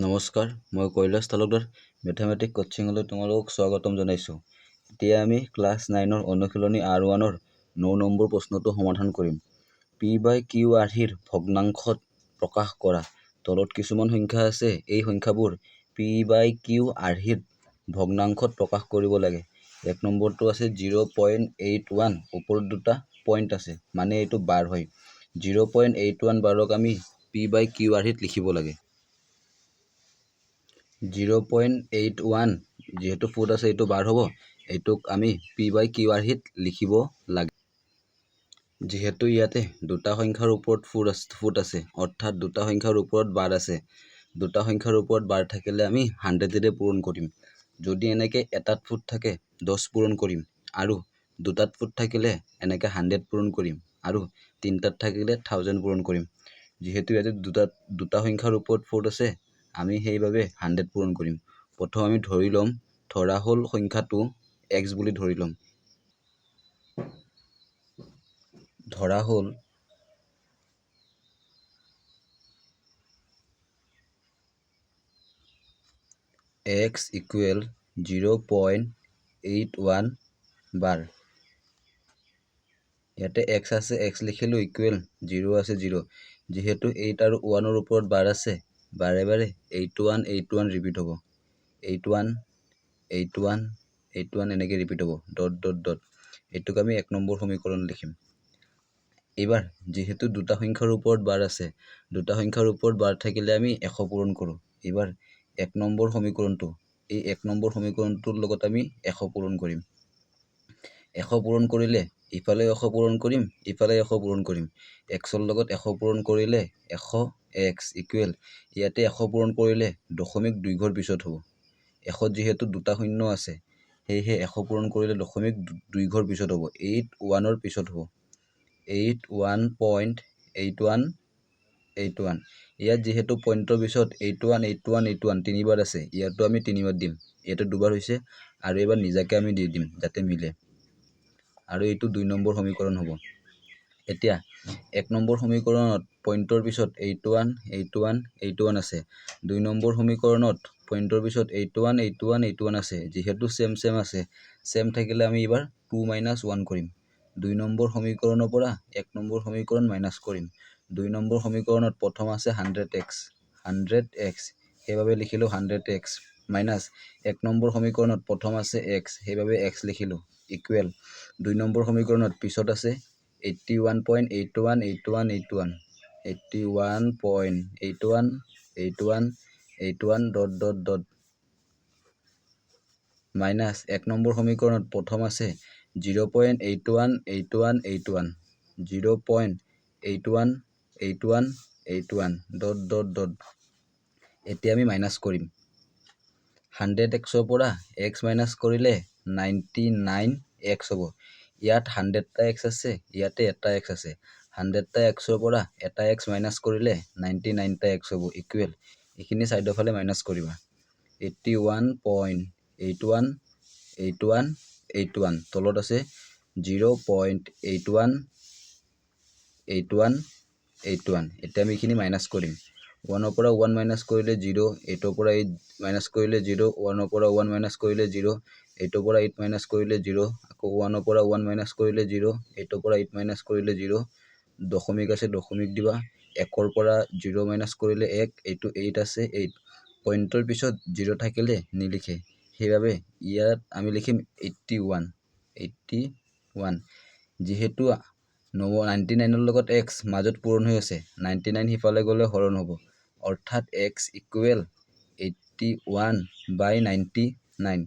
নমস্কাৰ, মই কৈলাশ তালুকদাৰ মেথামেটিক কোচিঙলৈ তোমালোকক স্বাগতম জনাইছোঁ। এতিয়া আমি ক্লাছ 9ৰ অনুশীলনী R1ৰ 9 নম্বৰ প্ৰশ্নটো সমাধান কৰিম। P/Q আৰ্হিৰ ভগ্নাংশত প্ৰকাশ কৰা। তলত কিছুমান সংখ্যা আছে, এই সংখ্যাবোৰ P/Q আৰ্হিৰ ভগ্নাংশত প্ৰকাশ কৰিব লাগে। এক নম্বৰটো আছে 0.81, ওপৰত দুটা পইণ্ট আছে, মানে এইটো বাৰ হয়। 0.81 বাৰক আমি P/Q আৰ্হিত লিখিব লাগে। 0.81 যিহেতু ফুট আছে, এইটো বাৰ হ'ব, এইটোক আমি P/Q আৰ্হিত লিখিব লাগে। যিহেতু ইয়াতে দুটা সংখ্যাৰ ওপৰত ফুট আছে, অৰ্থাৎ দুটা সংখ্যাৰ ওপৰত বাৰ আছে। দুটা সংখ্যাৰ ওপৰত বাৰ থাকিলে আমি 100ৰে পূৰণ কৰিম। যদি এনেকে এটাত ফুট থাকে 10 পূৰণ কৰিম, আৰু দুটাত ফুট থাকিলে এনেকে 100 পূৰণ কৰিম, আৰু তিনটাত থাকিলে 1000 পূৰণ কৰিম। যিহেতু ইয়াতে দুটা সংখ্যাৰ ওপৰত ফুট আছে, আমি সেইবাবে 100 পূৰণ কৰিম। প্ৰথম আমি ধৰি ল'ম, ধৰা হ'ল সংখ্যাটো x বুলি ধৰি ল'ম। ধৰা হ'ল x ইকুৱেল 0.81 বাৰ। ইয়াতে x আছে, x লিখিলোঁ, ইকুৱেল 0 আছে 0। যিহেতু 8 আৰু 1ৰ ওপৰত বাৰ আছে, বাৰে বাৰে 81 ৰিপিট হ'ব। 81 এনেকৈ ৰিপিট হ'ব, ডট ডট ডট। এইটোক আমি 1 নম্বৰ সমীকৰণ লিখিম। এইবাৰ যিহেতু দুটা সংখ্যাৰ ওপৰত বাৰ আছে, দুটা সংখ্যাৰ ওপৰত বাৰ থাকিলে আমি 100 পূৰণ কৰোঁ। এইবাৰ 1 নম্বৰ সমীকৰণটো, এই 1 নম্বৰ সমীকৰণটোৰ লগত আমি 100 পূৰণ কৰিম। 100 পূৰণ কৰিলে ইফালে 100 পূৰণ কৰিম, ইফালে 100 পূৰণ কৰিম। xৰ লগত 100 পূৰণ কৰিলে 100x ইকুৱেল, ইয়াতে 100 পূৰণ কৰিলে দশমিক 2 ঘৰ পিছত হ'ব। 100 যিহেতু দুটা শূন্য আছে, সেয়েহে 100 পূৰণ কৰিলে দশমিক 2 ঘৰ পিছত হ'ব, 81ৰ পিছত হ'ব। 81.81 ইয়াত যিহেতু পইণ্টৰ পিছত 81 তিনিবাৰ আছে, ইয়াতো আমি তিনিবাৰ দিম। ইয়াতে দুবাৰ হৈছে, আৰু এইবাৰ নিজাকে আমি দি দিম যাতে মিলে, আৰু এইটো 2 নম্বৰ সমীকৰণ হ'ব। এতিয়া 1 নম্বৰ সমীকৰণত পইণ্টৰ পিছত 81 আছে। 2 নম্বৰ সমীকৰণত পইণ্টৰ পিছত 81 আছে। যিহেতু চেম আছে, চেম থাকিলে আমি এইবাৰ 2 - 1 কৰিম। 2 নম্বৰ সমীকৰণৰ পৰা 1 নম্বৰ সমীকৰণ মাইনাছ কৰিম। 2 নম্বৰ সমীকৰণত প্ৰথম আছে 100x, সেইবাবে লিখিলোঁ 100x, মাইনাছ 1 নম্বৰ সমীকৰণত প্ৰথম আছে x, সেইবাবে x লিখিলোঁ, ইকুৱেল 2 নম্বৰ সমীকৰণত পিছত আছে 81 ডট ডট ডট, মাইনাছ 1 নম্বৰ সমীকৰণত প্ৰথম আছে 0.81 ডট ডট ডট। এতিয়া আমি মাইনাছ কৰিম। 100xৰ পৰা x মাইনাছ কৰিলে 99x হ'ব। ইয়াত 100টা x আছে, ইয়াতে এটা x আছে। 100টা xৰ পৰা এটা x মাইনাছ কৰিলে 99টা x হ'ব, ইকুৱেল এইখিনি ছাইডৰ ফালে মাইনাছ কৰিবা। 81.81 তলত আছে 0.81। এতিয়া আমি এইখিনি মাইনাছ কৰিম। 1ৰ পৰা 1 মাইনাছ কৰিলে 0, 8ৰ পৰা 8 মাইনাছ কৰিলে 0, 1ৰ পৰা 1 মাইনাছ কৰিলে 0, 8ৰ পৰা 8 মাইনাছ কৰিলে 0, আকৌ 1ৰ পৰা 1 মাইনাছ কৰিলে 0, 8ৰ পৰা 8 মাইনাছ কৰিলে 0, দশমিক আছে দশমিক দিবা। 1ৰ পৰা 0 মাইনাছ কৰিলে 1, এইটো 8 আছে 8। পইণ্টৰ পিছত 0 থাকিলে নিলিখে, সেইবাবে ইয়াত আমি লিখিম 81। যিহেতু 99ৰ লগত x মাজত পূৰণ হৈ আছে, 99 সিফালে গ'লে হৰণ হ'ব, অৰ্থাৎ x ইকুৱেল 81/99।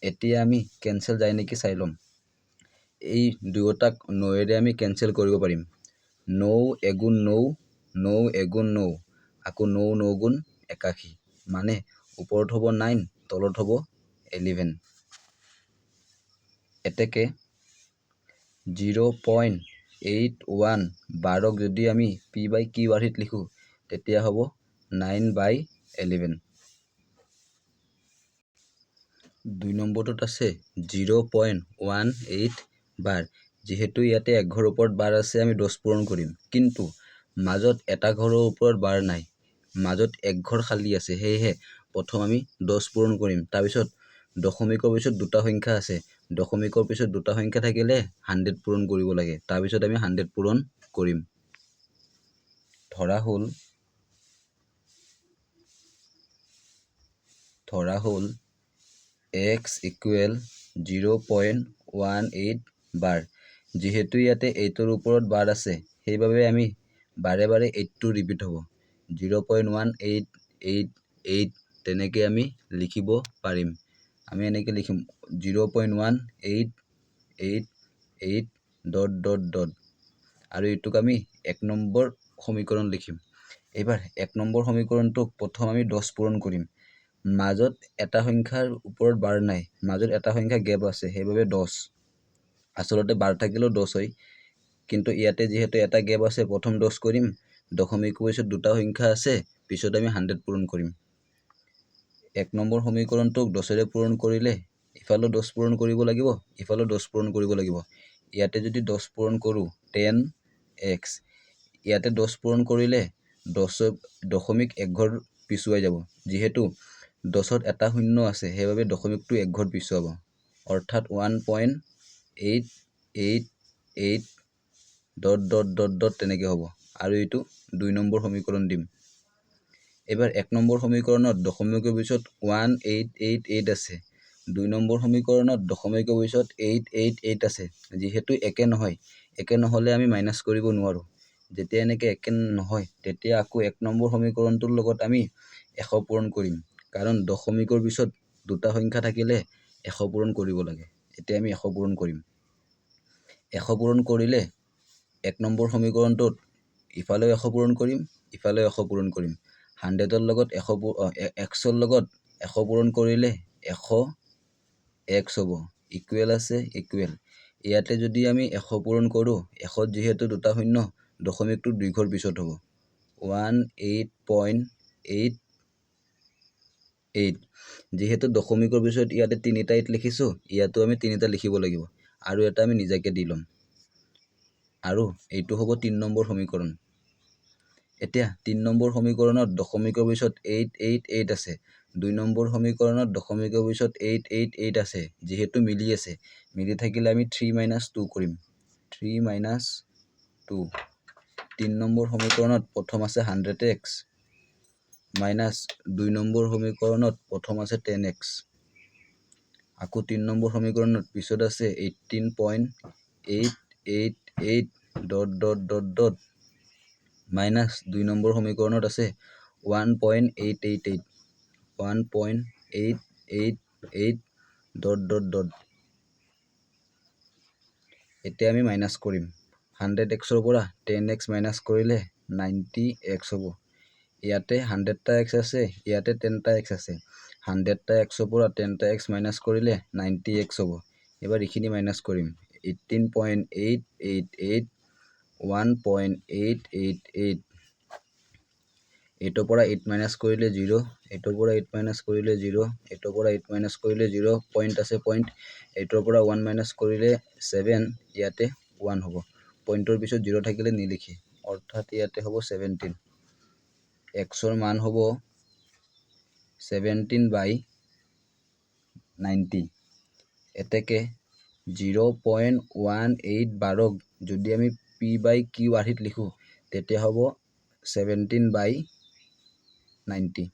এতিয়া আমি কেনচেল যায় নেকি চাই ল'ম। এই দুয়োটাক 9ৰে আমি কেনচেল কৰিব পাৰিম। 9 এগুণ 9, 9 এগুণ 9, আকৌ 9 9 গুণ 81, মানে ওপৰত হ'ব 9, তলত হ'ব 11। এতেকে 0.81 বাৰক যদি আমি P/Q আৰ্হিত লিখোঁ, তেতিয়া হ'ব 9/11। 2 নম্বৰটোত আছে 0.18 বাৰ। যিহেতু ইয়াতে 1 ঘৰৰ ওপৰত বাৰ আছে, আমি 10 পূৰণ কৰিম, কিন্তু মাজত এটা ঘৰৰ ওপৰত বাৰ নাই, মাজত এক ঘৰ খালী আছে, সেয়েহে প্ৰথম আমি 10 পূৰণ কৰিম। তাৰপিছত দশমিকৰ পিছত দুটা সংখ্যা আছে, দশমিকৰ পিছত দুটা সংখ্যা থাকিলে 100 পূৰণ কৰিব লাগে। তাৰপিছত আমি 100 পূৰণ কৰিম। ধৰা হ'ল x ইকুৱেল 0.18 বাৰ। যিহেতু ইয়াতে 8ৰ ওপৰত বাৰ আছে, সেইবাবে আমি বাৰে বাৰে 8টো ৰিপিট হ'ব। 0.1888 তেনেকৈ আমি লিখিব পাৰিম। আমি এনেকৈ লিখিম 0.1888 ... আৰু এইটোক আমি 1 নম্বৰ সমীকৰণ লিখিম। এইবাৰ 1 নম্বৰ সমীকৰণটোক প্ৰথম আমি 10 পূৰণ কৰিম। মাজত এটা সংখ্যাৰ ওপৰত বাৰ নাই, মাজত এটা সংখ্যা গেপ আছে, সেইবাবে 10। আচলতে বাৰ থাকিলেও 10 হয়, কিন্তু ইয়াতে যিহেতু এটা গেপ আছে, প্ৰথম 10 কৰিম। দশমিকৰ পিছত দুটা সংখ্যা আছে, পিছত আমি 100 পূৰণ কৰিম। 1 নম্বৰ সমীকৰণটোক 10ৰে পূৰণ কৰিলে ইফালেও 10 পূৰণ কৰিব লাগিব, ইফালেও 10 পূৰণ কৰিব লাগিব। ইয়াতে যদি 10 পূৰণ কৰোঁ 10x, ইয়াতে 10 পূৰণ কৰিলে দশমিক এক ঘৰ পিছুৱাই যাব। যিহেতু 10ত এটা শূন্য আছে, সেইবাবে দশমিকটো এক ঘৰ পিছুৱাব, অৰ্থাৎ 1.888 তেনেকৈ হ'ব। আৰু এইটো 2 নম্বৰ সমীকৰণ দিম। এইবাৰ 1 নম্বৰ সমীকৰণত দশমিকৰ পিছত 1888 আছে, 2 নম্বৰ সমীকৰণত দশমিকৰ পিছত 888 আছে। যিহেতু একে নহয়, একে নহ'লে আমি মাইনাছ কৰিব নোৱাৰোঁ। যেতিয়া এনেকৈ একে নহয়, তেতিয়া আকৌ 1 নম্বৰ সমীকৰণটোৰ লগত আমি 100 পূৰণ কৰিম, কাৰণ দশমিকৰ পিছত দুটা সংখ্যা থাকিলে 100 পূৰণ কৰিব লাগে। এতিয়া আমি 100 পূৰণ কৰিম। 100 পূৰণ কৰিলে 1 নম্বৰ সমীকৰণটোত ইফালেও 100 পূৰণ কৰিম, ইফালেও 100 পূৰণ কৰিম। 100ৰ লগত 100ৰ লগত 100 পূৰণ কৰিলে 100x হ'ব, ইকুৱেল আছে ইকুৱেল। ইয়াতে যদি আমি 100 পূৰণ কৰোঁ, 100ত যিহেতু দুটা শূন্য, দশমিকটো 2 ঘৰ পিছত হ'ব, 1888। যিহেতু দশমিকৰ পিছত ইয়াতে 3টা 8 লিখিছোঁ, ইয়াতো আমি 3টা লিখিব লাগিব, আৰু এটা আমি নিজাকে দি ল'ম। আৰু এইটো হ'ব 3 নম্বৰ সমীকৰণ। এতিয়া 3 নম্বৰ সমীকৰণত দশমিকৰ পিছত 888 আছে, 2 নম্বৰ সমীকৰণত দশমিকৰ পিছত 888 আছে। যিহেতু মিলি আছে, মিলি থাকিলে আমি 3 - 2 কৰিম। 3 - 2। 3 নম্বৰ সমীকৰণত প্ৰথম আছে 100x, মাইনাছ 2 নম্বৰ সমীকৰণত প্ৰথম আছে 10x। আকৌ 3 নম্বৰ সমীকৰণত পিছত আছে 18.888 ... মাইনাছ 2 নম্বৰ সমীকৰণত আছে 1.888 . এতিয়া আমি মাইনাছ কৰিম। 100xৰ পৰা 10x মাইনাছ কৰিলে 90x হ'ব। ইয়াতে 100টা x আছে, ইয়াতে 10টা x আছে। 100টা xৰ পৰা 10টা x মাইনাছ কৰিলে 90x হ'ব। এবাৰ এইখিনি মাইনাছ কৰিম। 18.888 1.888। এইটোৰ পৰা 8 মাইনাছ কৰিলে 0, এইটোৰ পৰা 8 মাইনাছ কৰিলে 0, এইটোৰ পৰা 8 মাইনাছ কৰিলে 0, পইণ্ট আছে পইণ্ট। এইটোৰ পৰা 1 মাইনাছ কৰিলে 7, ইয়াতে 1 হ'ব। পইণ্টৰ পিছত 0 থাকিলে নিলিখে, অৰ্থাৎ ইয়াতে হ'ব 17। xৰ মান হ'ব 17/90। এতেকে 0.18 বাৰক যদি আমি p/q আৰ্হিত লিখোঁ, তেতিয়া হ'ব 17/90।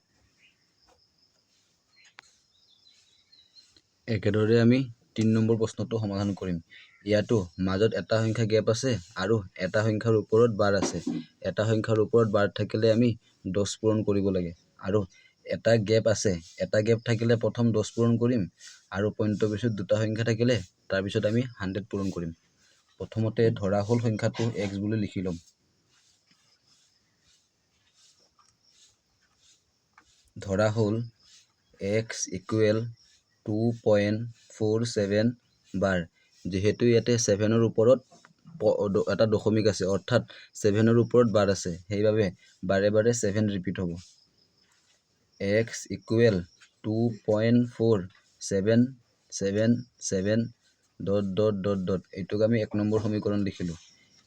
একেদৰে আমি 3 নম্বৰ প্ৰশ্নটো সমাধান কৰিম। ইয়াতো মাজত এটা সংখ্যা গেপ আছে আৰু এটা সংখ্যাৰ ওপৰত বাৰ আছে। এটা সংখ্যাৰ ওপৰত বাৰ থাকিলে আমি 10 পূৰণ কৰিব লাগে, আৰু এটা গেপ আছে, এটা গেপ থাকিলে প্ৰথম 10 পূৰণ কৰিম, আৰু পইণ্টৰ পিছত দুটা সংখ্যা থাকিলে তাৰপিছত আমি 100 পূৰণ কৰিম। প্ৰথমতে ধৰা হ'ল সংখ্যাটো x বুলি লিখি ল'ম। ধৰা হ'ল x ইকুৱেল 2.47 বাৰ। যিহেতু ইয়াতে 7ৰ ওপৰত এটা দশমিক আছে, অৰ্থাৎ 7ৰ ওপৰত বাৰ আছে, সেইবাবে বাৰে বাৰে 7 ৰিপিট হ'ব। x ইকুৱেল 2.4777 ... এইটোক আমি 1 নম্বৰ সমীকৰণ লিখিলোঁ।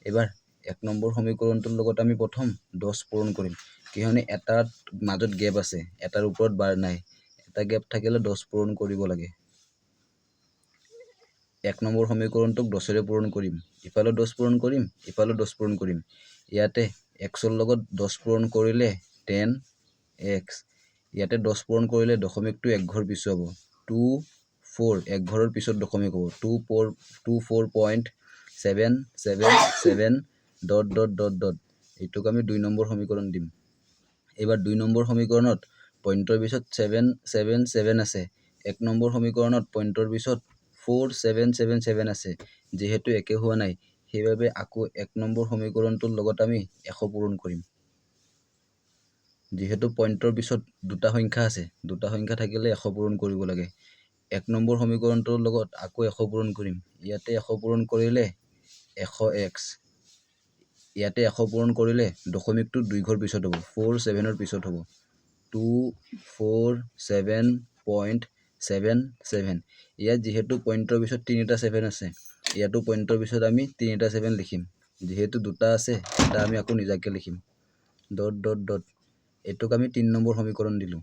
এবাৰ 1 নম্বৰ সমীকৰণটোৰ লগত আমি প্ৰথম 10 পূৰণ কৰিম। কিয়নো এটাৰ মাজত গেপ আছে, এটাৰ ওপৰত বাৰ নাই, এটা গেপ থাকিলে 10 পূৰণ কৰিব লাগে। 1 নম্বৰ সমীকৰণটোক 10ৰে পূৰণ কৰিম, ইফালে 10 পূৰণ কৰিম, ইফালে 10 পূৰণ কৰিম। ইয়াতে xৰ লগত 10 পূৰণ কৰিলে 10x, ইয়াতে 10 পূৰণ কৰিলে দশমিকটো এক ঘৰ পিছুৱাব, 2 4 এক ঘৰৰ পিছত দশমিক হ'ব, 24.777 ... এইটোক আমি 2 নম্বৰ সমীকৰণ দিম। এবাৰ 2 নম্বৰ সমীকৰণত পইণ্টৰ পিছত 777 আছে, 1 নম্বৰ সমীকৰণত পইণ্টৰ পিছত 4777 আছে। যেহেতু একে হোৱা নাই, সেইবাবে আকৌ 1 নম্বৰ সমীকৰণটোৰ লগত আমি 100 পূৰণ কৰিম। যেহেতু পইণ্টৰ পিছত দুটা সংখ্যা আছে, দুটা সংখ্যা থাকিলে 100 পূৰণ কৰিব লাগে। 1 নম্বৰ সমীকৰণটোৰ লগত আকৌ 100 পূৰণ কৰিম। ইয়াতে 100 পূৰণ কৰিলে 100x, ইয়াতে 100 পূৰণ কৰিলে দশমিকটো 2 ঘৰ পিছত হ'ব, 47ৰ পিছত হ'ব, 247.77। ইয়াত যেহেতু পইণ্টৰ পিছত 3টা 7 আছে, ইয়াতো পইণ্টৰ পিছত আমি 3টা 7 লিখিম। যেহেতু দুটা আছে, এটা আমি আকৌ নিজাকে লিখিম, ... এইটোক আমি 3 নম্বৰ সমীকৰণ দিলোঁ।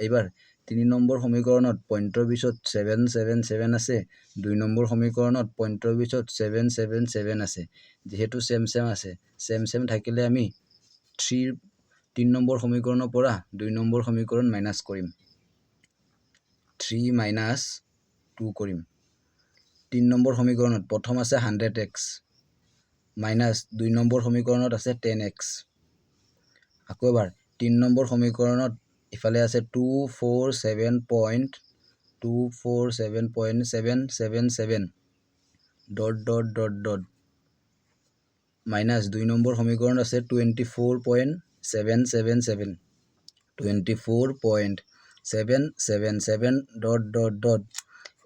এইবাৰ 3 নম্বৰ সমীকৰণত পইণ্টৰ পিছত 777 আছে, 2 নম্বৰ সমীকৰণত পইণ্টৰ পিছত 777 আছে। যেহেতু চেম আছে, চেম থাকিলে আমি 3 নম্বৰ সমীকৰণৰ পৰা 2 নম্বৰ সমীকৰণ মাইনাছ কৰিম, 3 - 2 কৰিম। 3 নম্বৰ সমীকৰণত প্ৰথম আছে 100x মাইনাছ 2 নম্বৰ সমীকৰণত আছে 10x। আকৌ এবাৰ 3 নম্বৰ সমীকৰণত ইফালে আছে 247.777 ... মাইনাছ 2 নম্বৰ সমীকৰণত আছে 24.777 ...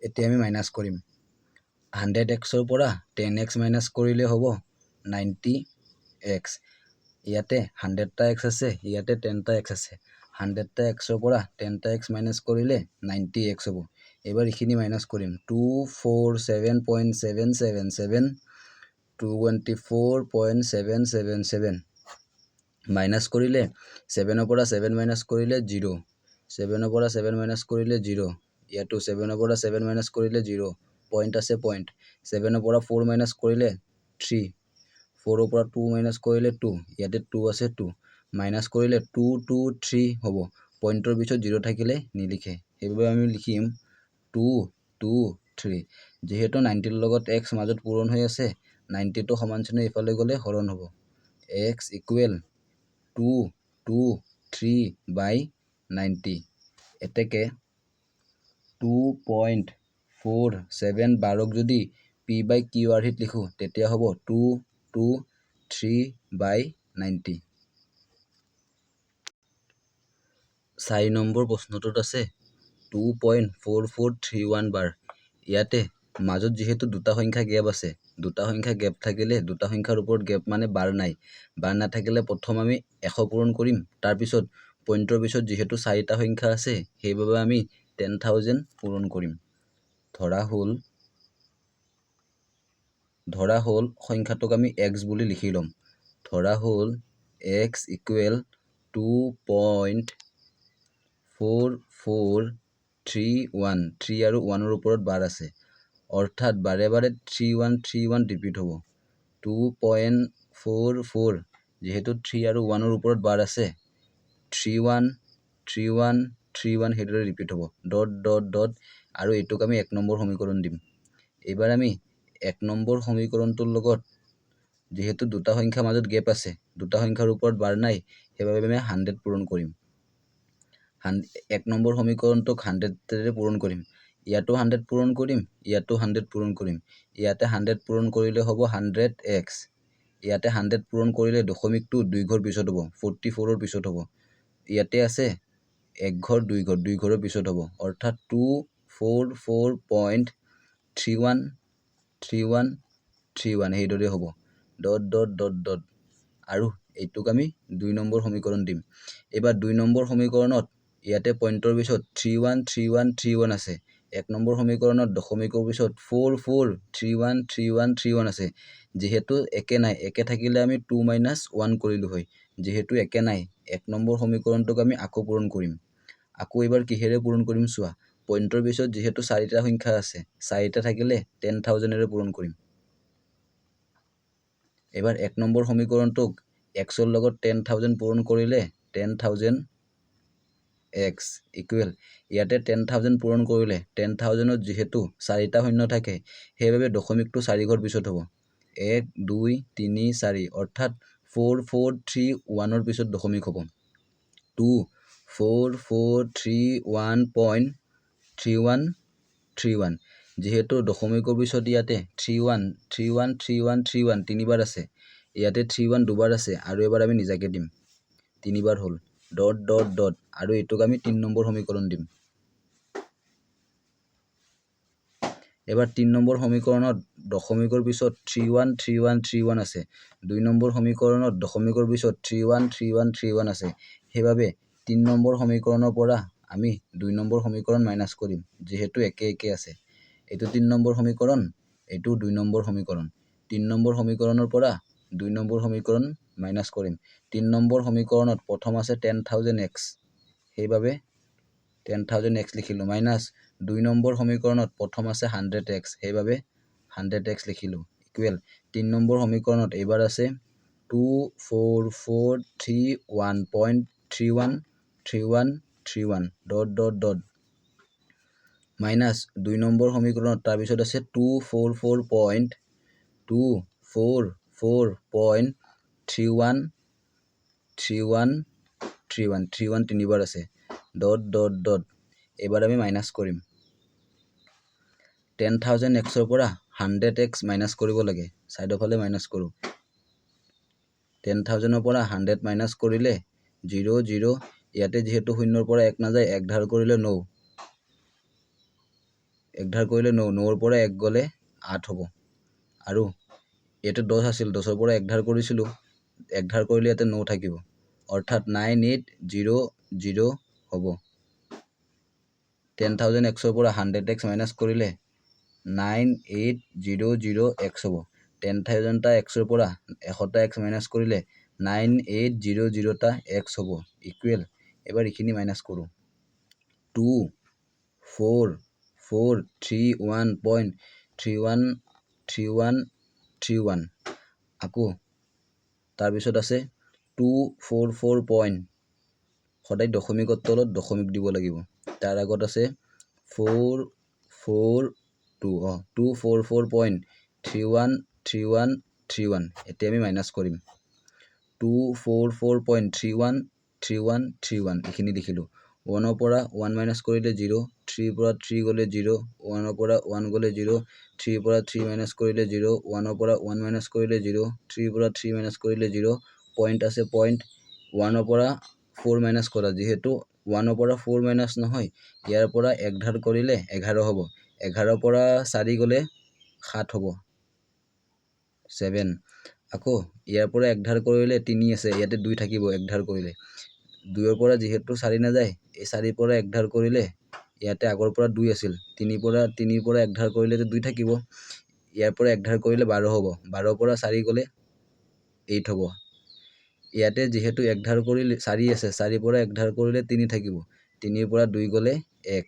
এতিয়া আমি মাইনাছ কৰিম। 100xৰ পৰা 10x মাইনাছ কৰিলে হ'ব 90x। ইয়াতে 100টা x আছে, ইয়াতে 10টা x আছে, 100টা xৰ পৰা 10টা x মাইনাছ কৰিলে 90x হ'ব। এবাৰ এইখিনি মাইনাছ কৰিম, 247.777 24.777 মাইনাছ কৰিলে 7ৰ পৰা 7 মাইনাছ কৰিলে 0, 7ৰ পৰা 7 মাইনাছ কৰিলে 0, ইয়াতো 7ৰ পৰা 7 মাইনাছ কৰিলে 0, পইণ্ট আছে পইণ্ট, 7ৰ পৰা 4 মাইনাছ কৰিলে 3, 4ৰ পৰা 2 মাইনাছ কৰিলে 2, ইয়াতে 2 আছে 2, মাইনাছ কৰিলে 2 2 3 হ'ব। পইণ্টৰ পিছত 0 থাকিলে নিলিখে, সেইবাবে আমি লিখিম 2 2 3। যেহেতু 90ৰ লগত x মাজত পূৰণ হৈ আছে, 90টো সমান চিহ্ন ইফালে গ'লে হৰণ হ'ব, x = 2 2 3/90। এতেকে 2.47 যদি p/q/r ত লিখোঁ, তেতিয়া হ'ব 2 2 3/90। 4 নম্বৰ প্ৰশ্নটোত আছে 2.4431 বাৰ। ইয়াতে মাজত যেহেতু দুটা সংখ্যা গেপ আছে, দুটা সংখ্যা গেপ থাকিলে দুটা সংখ্যাৰ ওপৰত গেপ মানে বাৰ নাই, বাৰ নাথাকিলে প্ৰথম আমি 100 পূৰণ কৰিম, তাৰপিছত পইণ্টৰ পিছত যেহেতু 4টা সংখ্যা আছে, সেইবাবে আমি 10,000 পূৰণ কৰিম। ধৰা হ'ল সংখ্যাটোক আমি x বুলি লিখি ল'ম। ধৰা হ'ল x = 2.4431, 3 আৰু 1ৰ ওপৰত বাৰ আছে, অৰ্থাৎ বাৰে বাৰে 3131 ৰিপিট হ'ব। 2.44, যেহেতু 3 আৰু 1ৰ ওপৰত বাৰ আছে, 31 31 31 সেইদৰে ৰিপিট হ'ব, ... আৰু এইটোক আমি 1 নম্বৰ সমীকৰণ দিম। এইবাৰ আমি 1 নম্বৰ সমীকৰণটোৰ লগত যেহেতু দুটা সংখ্যাৰ মাজত গেপ আছে, দুটা সংখ্যাৰ ওপৰত বাৰ নাই, সেইবাবে আমি 100 পূৰণ কৰিম। 1 নম্বৰ সমীকৰণটোক 100ৰে পূৰণ কৰিম, ইয়াতো 100 পূৰণ কৰিম, ইয়াতো 100 পূৰণ কৰিম। ইয়াতে 100 পূৰণ কৰিলে হ'ব 100x, ইয়াতে 100 পূৰণ কৰিলে দশমিকটো 2 ঘৰ পিছত হ'ব, 44ৰ পিছত হ'ব। ইয়াতে আছে 1 ঘৰ 2 ঘৰ, 2 ঘৰৰ পিছত হ'ব, অৰ্থাৎ 244.3131 সেইদৰে হ'ব, ... আৰু এইটোক আমি 2 নম্বৰ সমীকৰণ দিম। এইবাৰ 2 নম্বৰ সমীকৰণত ইয়াতে পইণ্টৰ পিছত 313131 আছে, 1 নম্বৰ সমীকৰণত দশমিকৰ পিছত 44313131 আছে। যেহেতু একে নাই, একে থাকিলে আমি 2 - 1 কৰিলোঁ হয়, যেহেতু একে নাই 1 নম্বৰ সমীকৰণটোক আমি আকৌ পূৰণ কৰিম আকৌ এবাৰ কিহেৰে পূৰণ কৰিম চোৱা পইণ্টৰ পিছত যেহেতু 4টা সংখ্যা আছে 4টা থাকিলে 10000 এৰে পূৰণ কৰিম এবাৰ 1 নম্বৰ সমীকৰণটোক x ৰ লগত 10000 পূৰণ কৰিলে 10000 x ইকুৱেল ইয়াতে 10000 পূৰণ কৰিলে 10000 ত যেহেতু 4টা শূন্য থাকে সেইভাবে দশমিকটো 4 ঘৰ পিছত হ'ব 1 2 3 4 অৰ্থাৎ 4 4 3 1 ৰ পিছত দশমিক হ'ব 2 4 4 3 1.3131 যেহেতু দশমিকৰ পিছত ইয়াতে 31 31 31 31 তিনিবাৰ আছে ইয়াতে 31 দুবাৰ আছে আৰু এবাৰ আমি নিজাকে দিম তিনিবাৰ হ'ল ডট ডট ডট আৰু এটোক আমি 3 নম্বৰ সমীকৰণ দিম এবাৰ 3 নম্বৰ সমীকৰণত দশমিকৰ পিছত 31 31 31 আছে 2 নম্বৰ সমীকৰণত দশমিকৰ পিছত 31 31 31 আছে সেইভাবে 3 নম্বৰ সমীকৰণৰ পৰা আমি 2 নম্বৰ সমীকৰণ মাইনাস কৰিম যেহেতু একে একে আছে এটো 3 নম্বৰ সমীকৰণ এটো 2 নম্বৰ সমীকৰণ 3 নম্বৰ সমীকৰণৰ পৰা 2 নম্বৰ সমীকৰণ মাইনাস কৰিম 3 নম্বৰ সমীকৰণত প্ৰথম আছে 10000x সেইভাবে 10000x লিখিলো মাইনাস 2 নম্বৰ সমীকৰণত প্ৰথম আছে 100x সেইভাবে 100x লিখিলো ইকুৱেল 3 নম্বৰ সমীকৰণত এবাৰ আছে 24431.313131 ডট ডট ডট মাইনাস 2 নম্বৰ সমীকৰণত তাৰ পিছত আছে 244.3131 তিনিবাৰ আছে ডট ডট ডট এবাৰ আমি মাইনাস কৰিম 10000x ৰ পৰা 100x মাইনাস কৰিব লাগে সাইডৰ ফালে মাইনাস কৰো 10000 ৰ পৰা 100 মাইনাস কৰিলে 0 0 ইয়াতে যেহেতু শূন্যৰ পৰা 1 না যায় 1 ধাৰ কৰিলে 9 1 ধাৰ কৰিলে 9 9 ৰ পৰা 1 গলে 8 হ'ব আৰু ইয়াতে 10 আছিল 10 ৰ পৰা 1 ধাৰ কৰিছিলো 1 ধাৰ কৰিলে ইয়াতে 9 থাকিব অৰ্থাৎ 9800 হ'ব 10000x ৰ পৰা 100x মাইনাস কৰিলে 9800x হ'ব 10000 টা x ৰ পৰা 100 টা x মাইনাস কৰিলে 9800 টা x হ'ব ইকুৱেল এবাৰ ইখিনি মাইনাস কৰো 24431.313131 আকৌ তাৰ পিছত আছে 244 সদায় দশমিকৰ তলত দশমিক দিব লাগিব তাৰ আগত আছে 244.313131 এতিয়া আমি মাইনাস কৰিম 244.313131 এখিনি লিখিলো 1 ৰ পৰা 1 মাইনাস কৰিলে 0 3 পৰা 3 গলে 0 1 ৰ পৰা 1 গলে 0 3 পৰা 3 মাইনাস কৰিলে 0 1 ৰ পৰা 1 মাইনাস কৰিলে 0 3 পৰা 3 মাইনাস কৰিলে 0 পইণ্ট আছে পইণ্ট 1 ৰ পৰা 4 মাইনাস কৰা যেহেতু 1 ৰ পৰা 4 মাইনাস নহয় ইয়াৰ পৰা 1 ধাৰ কৰিলে 11 হ'ব 11 ৰ পৰা 4 গলে 7 হ'ব 7 আকৌ ইয়াৰ পৰা 1 ধাৰ কৰিলে 3 আছে ইয়াতে 2 থাকিব 1 ধাৰ কৰিলে 2 ৰ পৰা যেহেতু 4 না যায় এই 4 পৰা 1 ধাৰ কৰিলে ইয়াতে আগৰ পৰা 2 আছিল 3 পৰা 1 ধাৰ কৰিলে 2 থাকিব ইয়াৰ পৰা 1 ধাৰ কৰিলে 12 হ'ব 12 পৰা 4 গলে 8 হ'ব ইয়াতে যেহেতু 1 ধাৰ কৰিলে 4 আছে 4 পৰা 1 ধাৰ কৰিলে 3 থাকিব 3 পৰা 2 গলে 1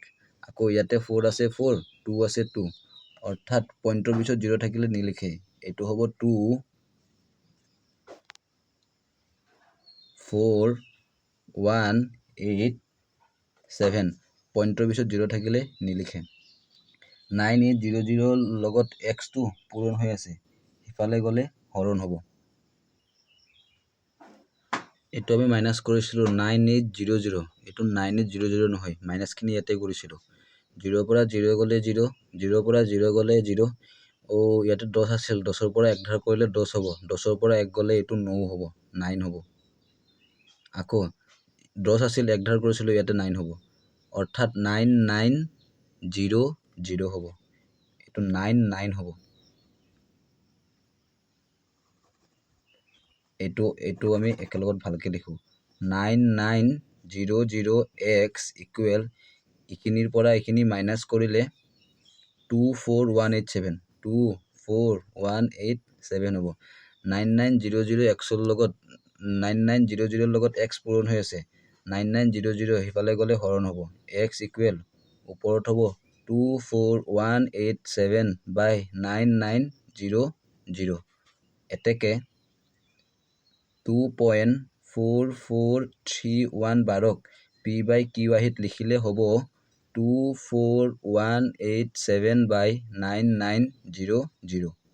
আকৌ ইয়াতে 4 আছে 4 2 আছে 2 অৰ্থাৎ পইণ্টৰ পিছত 0 থাকিলে নিলিখে এটো হ'ব 2 4 1 8 7 পইণ্টৰ পিছত 0 থাকিলে নিলিখে 9800 লগত x টো পূৰণ হৈ আছে ইফালে গলে হৰণ হ'ব এটো আমি মাইনাস কৰিছিলো 9800 এটো 9800 নহয় মাইনাস খিনি ইয়াতে কৰিছিলো 0 পৰা 0 গলে 0 0 পৰা 0 গলে 0 ও ইয়াতে 10 আছিল 10 ৰ পৰা 1 ধাৰ কৰিলে 10 হ'ব 10 ৰ পৰা 1 গলে এটো 9 হ'ব 9 হ'ব আকৌ 10 আছিল 1 ধাৰ কৰিছিলো ইয়াতে 9 হ'ব অৰ্থাৎ 9900 হ'ব এটো 99 হ'ব এটো আমি একেলগত ভালকে লিখো 9900x ইকুৱেল ইখিনিৰ পৰা ইখিনি মাইনাস কৰিলে 24187 24187 হ'ব 9900 x ৰ লগত 9900 লগত x পূৰণ হৈ আছে 9900 হিফালে গ'লে হৰণ হ'ব x ইকুৱেল ওপৰত হ'ব 24187 বাই 9900 এতেকে 2.4431 বাৰক p বাই q আহিত লিখিলে হ'ব 24187 বাই 9900